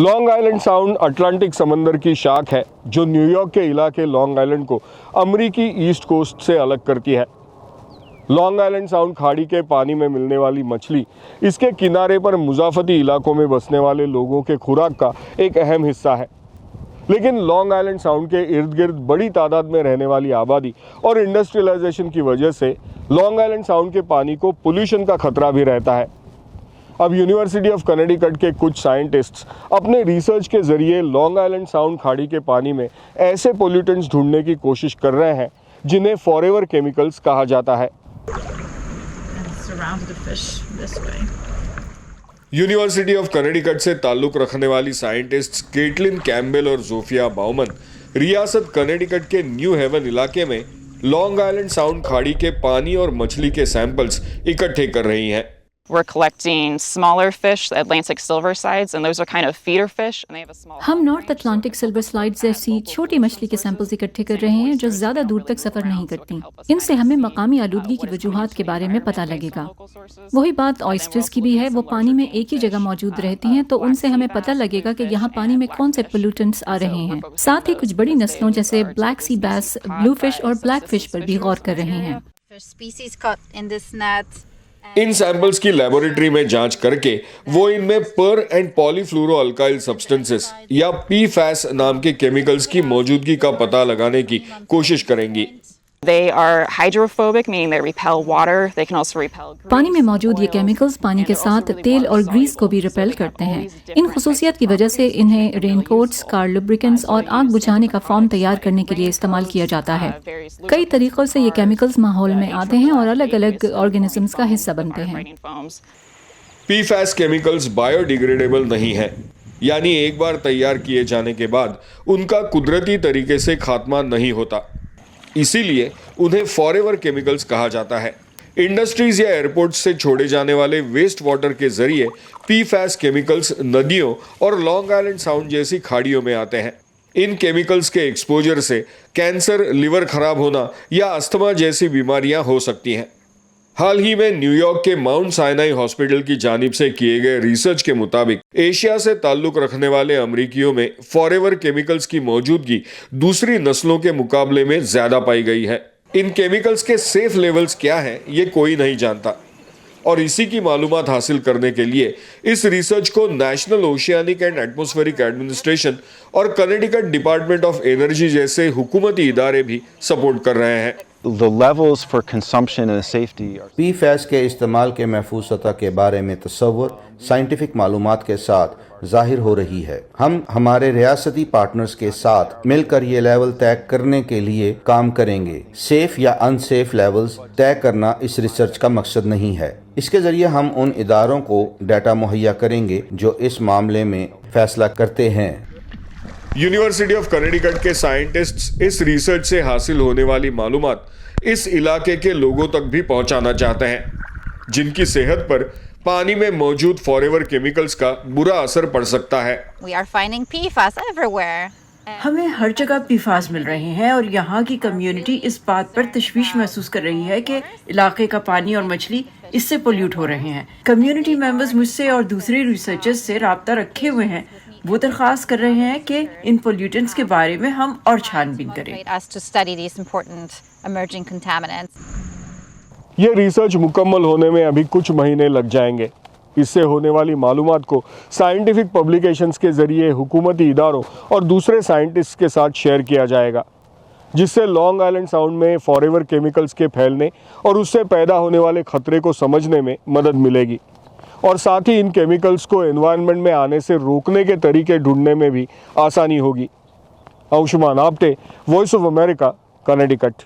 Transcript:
Long island sound Atlantic समंदर की शाख है जो न्यूयॉर्क के इलाके लॉन्ग आइलैंड को अमेरिकी ईस्ट कोस्ट से अलग करती है। लॉन्ग आइलैंड साउंड खाड़ी के पानी में मिलने वाली मछली इसके किनारे पर मुजाफती इलाकों में बसने वाले लोगों के खुराक का एक अहम हिस्सा है। लेकिन लॉन्ग आइलैंड साउंड के इर्द गिर्द बड़ी तादाद में रहने वाली आबादी और इंडस्ट्रियलाइजेशन की वजह से लॉन्ग आइलैंड साउंड के पानी को पोल्यूशन का खतरा भी रहता है। अब यूनिवर्सिटी ऑफ कनेटिकट के कुछ साइंटिस्ट्स अपने रिसर्च के जरिए लॉन्ग आइलैंड साउंड खाड़ी के पानी में ऐसे पोल्यूटेंट्स ढूंढने की कोशिश कर रहे हैं जिन्हें फॉरएवर केमिकल्स कहा जाता है। यूनिवर्सिटी ऑफ कनेटिकट से ताल्लुक रखने वाली साइंटिस्ट्स केटलिन कैम्बेल और जोफिया बाउमन रियासत कनेटिकट के न्यू हेवन इलाके में लॉन्ग आइलैंड साउंड खाड़ी के पानी और मछली के सैंपल्स इकट्ठे कर रही हैं। We're collecting smaller fish, the Atlantic silver sides, and those are kind of feeder fish, and they have a small. हम नॉर्थ अटलांटिक सिल्वर स्लाइड्स जैसी छोटी मछली के सैंपल्स इकट्ठे कर रहे हैं जो ज्यादा दूर तक सफर नहीं करती। इनसे हमें मकामी आलूदगी की वजूहात के बारे में पता लगेगा। वही बात ऑयस्टर्स की भी है, वो पानी में एक ही जगह मौजूद रहती हैं, तो उनसे हमें पता लगेगा कि यहाँ पानी में कौन से पोल्यूटेंट्स आ रहे हैं। साथ ही कुछ बड़ी नस्लों जैसे ब्लैक सी बैस, ब्लू फिश और ब्लैक फिश पर भी गौर कर रहे हैं। इन सैंपल्स की लेबोरेटरी में जांच करके वो इनमें पर एंड पॉलीफ्लोरो अल्काइल सब्सटेंसेस या पीफैस नाम के केमिकल्स की मौजूदगी का पता लगाने की कोशिश करेंगी। They are hydrophobic, meaning they repel water. They can also repel grease, पानी में मौजूद ये केमिकल्स पानी के साथ तेल और ग्रीस को भी रिपेल करते हैं। इन खुसूसियत की वजह से इन्हें रेनकोट्स, कार लुब्रिकेंट्स और आग बुझाने का फॉर्म तैयार करने के लिए इस्तेमाल किया जाता है। कई तरीकों से ये केमिकल्स माहौल में आते हैं और अलग अलग ऑर्गेनिजम्स का हिस्सा बनते हैं। पीफैस केमिकल्स बायोडिग्रेडेबल नहीं है, यानी एक बार तैयार किए जाने के बाद उनका कुदरती तरीके से खात्मा नहीं होता, इसीलिए उन्हें फॉरएवर केमिकल्स कहा जाता है। इंडस्ट्रीज या एयरपोर्ट से छोड़े जाने वाले वेस्ट वाटर के जरिए पीफैस केमिकल्स नदियों और लॉन्ग आइलैंड साउंड जैसी खाड़ियों में आते हैं। इन केमिकल्स के एक्सपोजर से कैंसर, लिवर खराब होना या अस्थमा जैसी बीमारियां हो सकती हैं। हाल ही में न्यूयॉर्क के माउंट साइनाई हॉस्पिटल की जानिब से किए गए रिसर्च के मुताबिक एशिया से ताल्लुक रखने वाले अमरीकियों में फॉरएवर केमिकल्स की मौजूदगी दूसरी नस्लों के मुकाबले में ज्यादा पाई गई है। इन केमिकल्स के सेफ लेवल्स क्या हैं ये कोई नहीं जानता, और इसी की मालूमात हासिल करने के लिए इस रिसर्च को national oceanic and atmospheric administration और कनेटिकट डिपार्टमेंट ऑफ एनर्जी जैसे हुकूमती इदारे भी सपोर्ट कर रहे हैं। The levels for consumption and safety are... पीफैस के इस्तेमाल के महफूज सतह के बारे में तसव्वुर साइंटिफिक मालूमात के साथ जाहिर हो रही है। हम हमारे रियासती पार्टनर्स के साथ मिलकर ये लेवल तय करने के लिए काम करेंगे। सेफ या अनसेफ लेवल्स तय करना इस रिसर्च का मकसद नहीं है। इसके जरिए हम उन इदारों को डाटा मुहैया करेंगे जो इस मामले में फैसला करते हैं। यूनिवर्सिटी ऑफ कनेटिकट के साइंटिस्ट्स इस रिसर्च से हासिल होने वाली मालूमात इस इलाके के लोगों तक भी पहुंचाना चाहते हैं, जिनकी सेहत पर पानी में मौजूद फॉरएवर केमिकल्स का बुरा असर पड़ सकता है। We are finding PFAS everywhere. हमें हर जगह पीफास मिल रहे हैं और यहाँ की कम्युनिटी इस बात पर तशवीश महसूस कर रही है कि इलाके का पानी और मछली इससे पोल्यूट हो रहे हैं। कम्युनिटी मेंबर्स मुझसे और दूसरे रिसर्चर्स से राब्ता रखे हुए हैं। वो दरख्वास्त कर रहे हैं कि इन पोल्यूटेंट्स के बारे में हम और छानबीन करें। ये रिसर्च मुकम्मल होने में अभी कुछ महीने लग जाएंगे। इससे होने वाली मालूमात को साइंटिफिक पब्लिकेशंस के जरिए हुकूमती इदारों और दूसरे साइंटिस्ट के साथ शेयर किया जाएगा, जिससे लॉन्ग आइलैंड साउंड में फॉरएवर केमिकल्स के फैलने और उससे पैदा होने वाले खतरे को समझने में मदद मिलेगी, और साथ ही इन केमिकल्स को एनवायरनमेंट में आने से रोकने के तरीके ढूंढने में भी आसानी होगी। Anshuman Apte, voice of America, Connecticut.